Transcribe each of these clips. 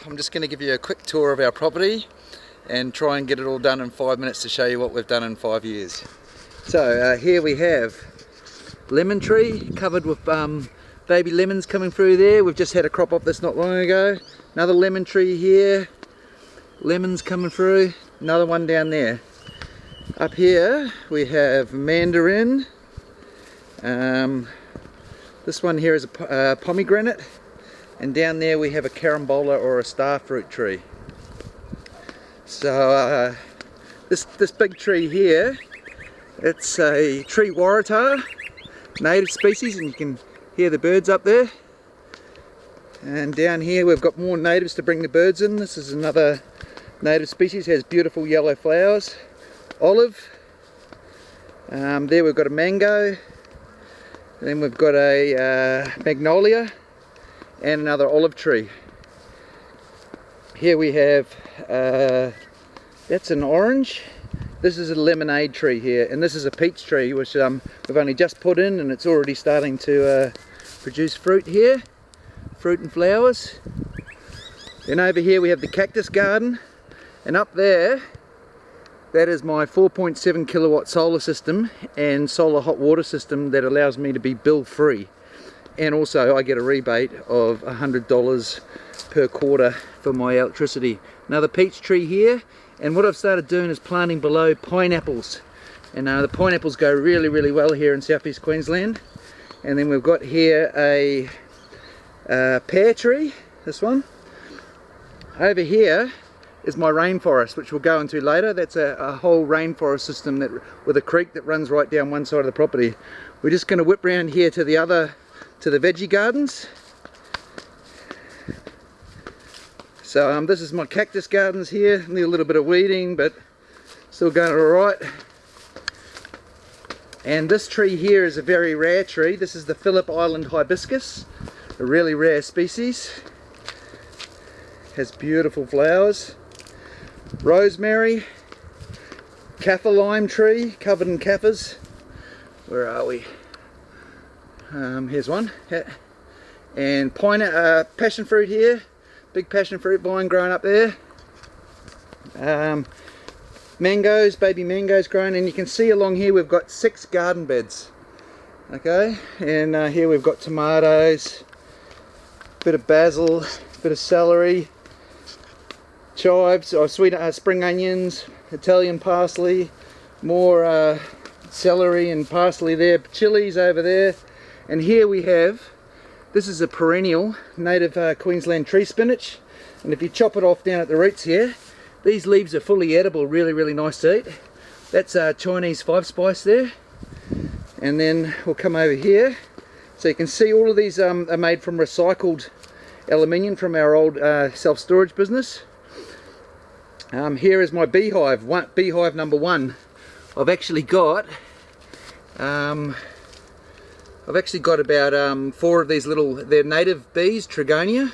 I'm just going to give you a quick tour of our property and try and get it all done in 5 minutes to show you what we've done in 5 years. So here we have lemon tree covered with baby lemons coming through there. We've just had a crop up this not long ago. Another lemon tree here, lemons coming through, another one down there. Up here we have mandarin. This one here is a pomegranate, and down there we have a carambola or a star fruit tree. So this big tree here, it's a tree waratah, native species, and you can hear the birds up there. And down here we've got more natives to bring the birds in. This is another native species, has beautiful yellow flowers. Olive. There we've got a mango. Then we've got a magnolia and another olive tree. Here we have, that's an orange. This is a lemonade tree here, and this is a peach tree which we've only just put in, and it's already starting to produce fruit here, fruit and flowers. Then over here we have the cactus garden, and up there, that is my 4.7 kilowatt solar system and solar hot water system that allows me to be bill free, and also I get a rebate of $100 per quarter for my electricity. Another peach tree here, and what I've started doing is planting below pineapples, and the pineapples go really well here in southeast Queensland. And then we've got here a pear tree, this one. Over here is my rainforest, which we'll go into later. That's a whole rainforest system that with a creek that runs right down one side of the property. We're just going to whip around here to the veggie gardens. So this is my cactus gardens here. Need a little bit of weeding, but still going alright. And this tree here is a very rare tree. This is the Phillip Island hibiscus, a really rare species. Has beautiful flowers. Rosemary, kaffir lime tree covered in kafirs. Where are we? Here's one. And passion fruit here, big passion fruit vine growing up there. Mangoes, baby mangoes growing, and you can see along here we've got 6 garden beds. Okay, and here we've got tomatoes, bit of basil, bit of celery, chives or spring onions, Italian parsley, more celery and parsley there, chilies over there. And here we have, this is a perennial native Queensland tree spinach, and if you chop it off down at the roots here, these leaves are fully edible, really nice to eat. That's Chinese 5-spice there. And then we'll come over here, so you can see all of these are made from recycled aluminium from our old self-storage business. Here is my beehive, beehive number 1. I've actually got about 4 of these little, they're native bees, Trigonia,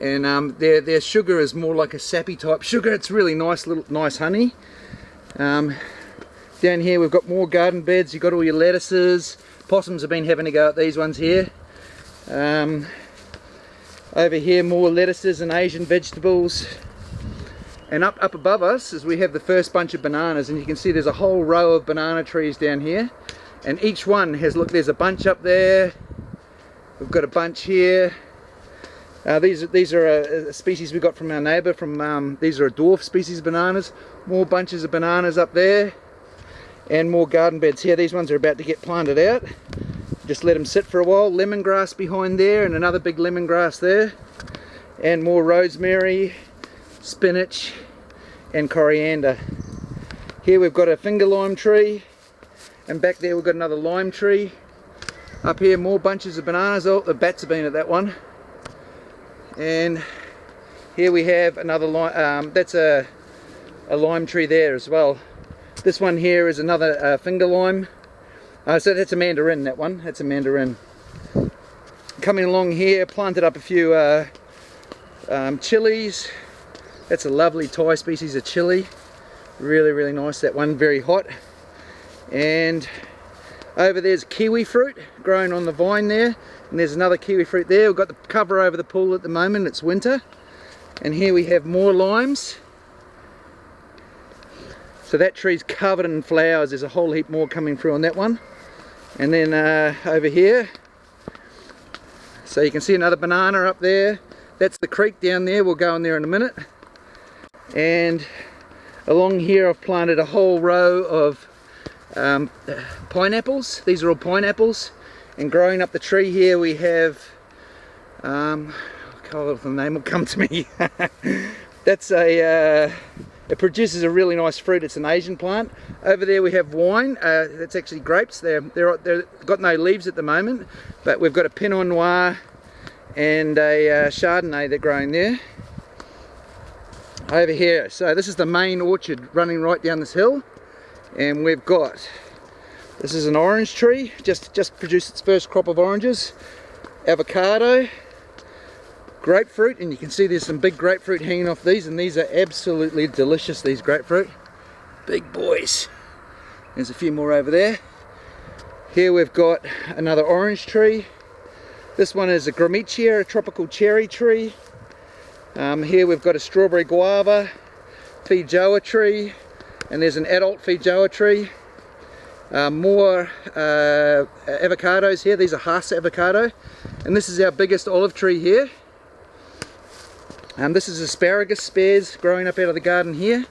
and their sugar is more like a sappy type sugar. It's really nice, nice honey. Down here we've got more garden beds. You've got all your lettuces. Possums have been having a go at these ones here. Over here more lettuces and Asian vegetables. And up above us is we have the first bunch of bananas, and you can see there's a whole row of banana trees down here, and each one has, look, there's a bunch up there, we've got a bunch here. These are a species we got from our neighbour, these are a dwarf species of bananas. More bunches of bananas up there, and more garden beds here. These ones are about to get planted out, just let them sit for a while. Lemongrass behind there, and another big lemongrass there, and more rosemary, spinach and coriander. Here we've got a finger lime tree, and back there we've got another lime tree. Up here more bunches of bananas. Oh, the bats have been at that one. And here we have another lime, that's a lime tree there as well. This one here is another finger lime. So that's a mandarin, that one, that's a mandarin. Coming along here, planted up a few chilies. That's a lovely Thai species of chili. Really nice, that one, very hot. And over there's kiwi fruit growing on the vine there, and there's another kiwi fruit there. We've got the cover over the pool at the moment, it's winter. And here we have more limes. So that tree's covered in flowers. There's a whole heap more coming through on that one. And then over here, so you can see another banana up there. That's the creek down there. We'll go in there in a minute. And along here I've planted a whole row of pineapples. These are all pineapples. And growing up the tree here we have, I can't remember if the name will come to me. That's a, it produces a really nice fruit. It's an Asian plant. Over there we have wine. That's actually grapes. They've got no leaves at the moment, but we've got a Pinot Noir and a Chardonnay they're growing there. Over here, so this is the main orchard running right down this hill, and we've got, this is an orange tree, just produced its first crop of oranges, avocado, grapefruit, and you can see there's some big grapefruit hanging off these, and these are absolutely delicious, these grapefruit, big boys. There's a few more over there. Here we've got another orange tree. This one is a Gramichia, a tropical cherry tree. Here we've got a strawberry guava, feijoa tree, and there's an adult feijoa tree. More avocados here. These are Hass avocado, and this is our biggest olive tree here. This is asparagus spears growing up out of the garden here.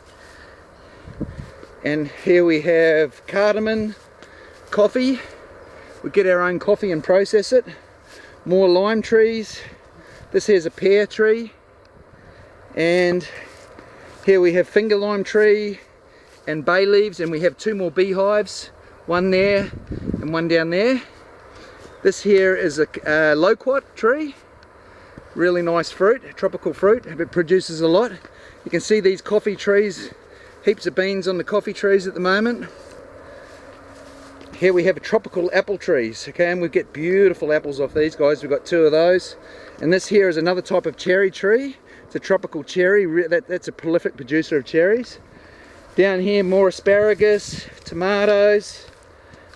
And here we have cardamom, coffee. We get our own coffee and process it. More lime trees. This here's a pear tree. And here we have finger lime tree and bay leaves, and we have two more beehives, one there and one down there. This here is a loquat tree, really nice fruit, tropical fruit. It produces a lot. You can see these coffee trees, heaps of beans on the coffee trees at the moment. Here we have tropical apple trees, okay, and we get beautiful apples off these guys. We've got two of those. And this here is another type of cherry tree. It's a tropical cherry. That's a prolific producer of cherries. Down here more asparagus, tomatoes.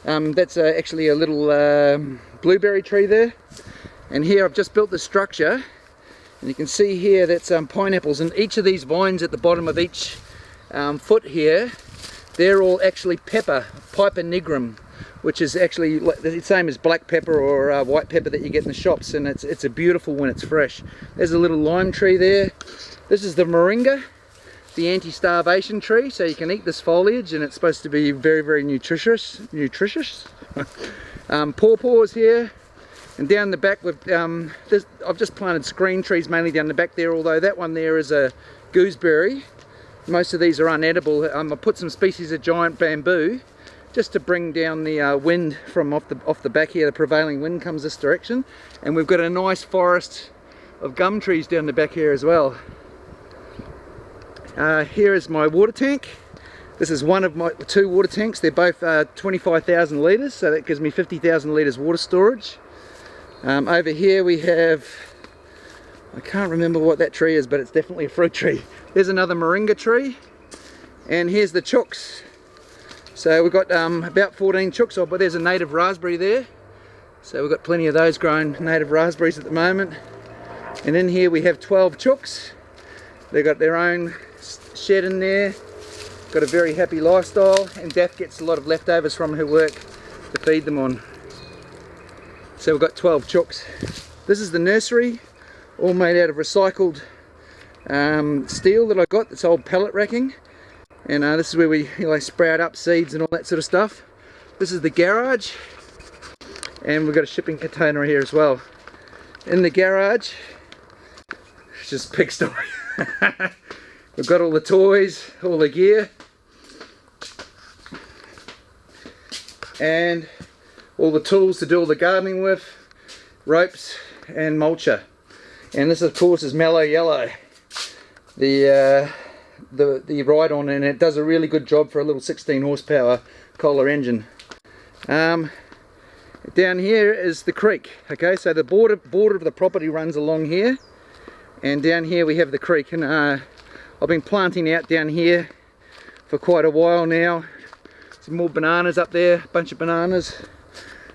That's actually a little blueberry tree there. And here I've just built the structure, and you can see here that's pineapples, and each of these vines at the bottom of each foot here, they're all actually pepper, Piper nigrum, which is actually the same as black pepper or white pepper that you get in the shops, and it's a beautiful when it's fresh. There's a little lime tree there. This is the moringa, the anti-starvation tree, so you can eat this foliage, and it's supposed to be very, very nutritious. Pawpaws here, and down the back with I've just planted screen trees mainly down the back there, although that one there is a gooseberry. Most of these are unedible. I put some species of giant bamboo just to bring down the wind from off the back here. The prevailing wind comes this direction, and we've got a nice forest of gum trees down the back here as well. Here is my water tank. This is one of my two water tanks. They're both 25,000 litres, so that gives me 50,000 litres water storage. Over here we have, I can't remember what that tree is, but it's definitely a fruit tree. There's another moringa tree, and here's the chooks. So we've got about 14 chooks, but there's a native raspberry there. So we've got plenty of those growing native raspberries at the moment. And in here we have 12 chooks. They've got their own shed in there. Got a very happy lifestyle, and Daff gets a lot of leftovers from her work to feed them on. So we've got 12 chooks. This is the nursery, all made out of recycled steel that I got. It's old pallet racking. And this is where we sprout up seeds and all that sort of stuff. This is the garage, and we've got a shipping container here as well. In the garage, it's just pigsty. We've got all the toys, all the gear, and all the tools to do all the gardening with, ropes and mulcher. And this of course is Mellow Yellow, the ride-on, and it does a really good job for a little 16 horsepower Kohler engine. Down here is the creek. Okay, so the border of the property runs along here, and down here we have the creek. And I've been planting out down here for quite a while now. Some more bananas up there, a bunch of bananas.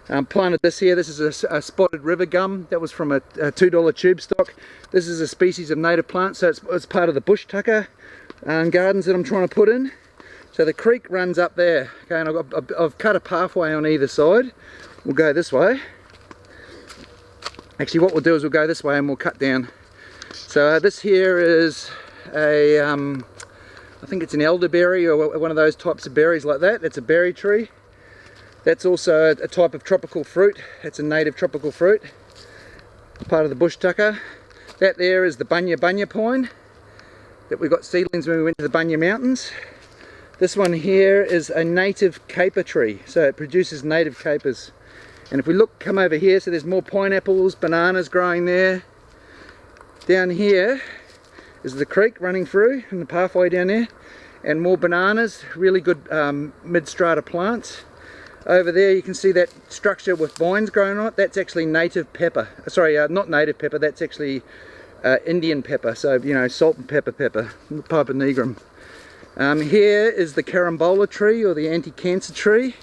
Planted this here. This is a spotted river gum. That was from a $2 tube stock. This is a species of native plant, so it's part of the bush tucker gardens that I'm trying to put in. So the creek runs up there, okay, and I've cut a pathway on either side. We'll go this way. Actually, what we'll do is we'll go this way and we'll cut down. So this here is a, I think it's an elderberry or one of those types of berries like that. It's a berry tree. That's also a type of tropical fruit. It's a native tropical fruit, part of the bush tucker. That there is the bunya pine that we got seedlings when we went to the Bunya Mountains. This one here is a native caper tree, so it produces native capers. And if we look, come over here, so there's more pineapples, bananas growing there. Down here is the creek running through and the pathway down there, and more bananas, really good mid-strata plants. Over there you can see that structure with vines growing on it. That's actually native pepper. Sorry, not native pepper, that's actually Indian pepper. So, you know, salt and pepper, Piper nigrum. Here is the carambola tree, or the anti-cancer tree.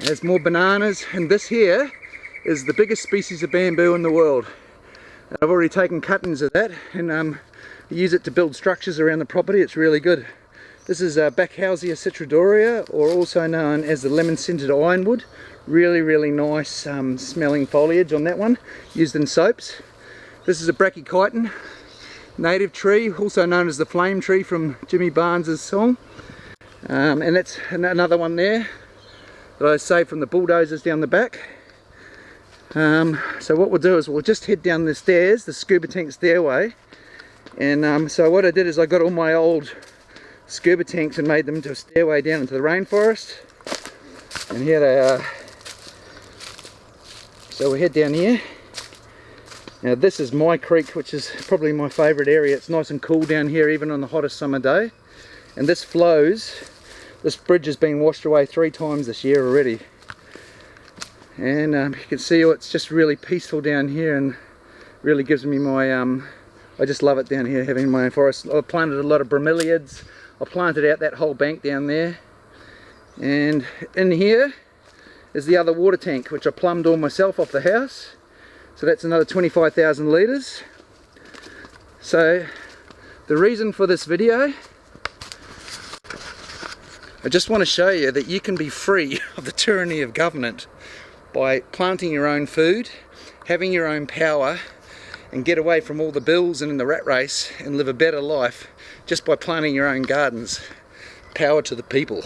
There's more bananas, and this here is the biggest species of bamboo in the world. I've already taken cuttings of that and use it to build structures around the property. It's really good. This is Bacchausia citridoria, or also known as the lemon-scented ironwood. Really nice smelling foliage on that one, used in soaps. This is a brachychiton, native tree, also known as the flame tree from Jimmy Barnes's song. And that's another one there that I saved from the bulldozers down the back. So what we'll do is we'll just head down the stairs, the scuba tank stairway. And so what I did is I got all my old scuba tanks and made them into a stairway down into the rainforest. And here they are. So we head down here. Now this is my creek, which is probably my favourite area. It's nice and cool down here even on the hottest summer day. And this flows, this bridge has been washed away 3 times this year already. And you can see it's just really peaceful down here, and really gives me my, I just love it down here, having my own forest. I've planted a lot of bromeliads. I planted out that whole bank down there, and in here is the other water tank, which I plumbed all myself off the house. So that's another 25,000 litres. So the reason for this video, I just want to show you that you can be free of the tyranny of government by planting your own food, having your own power, and get away from all the bills and in the rat race and live a better life just by planting your own gardens. Power to the people.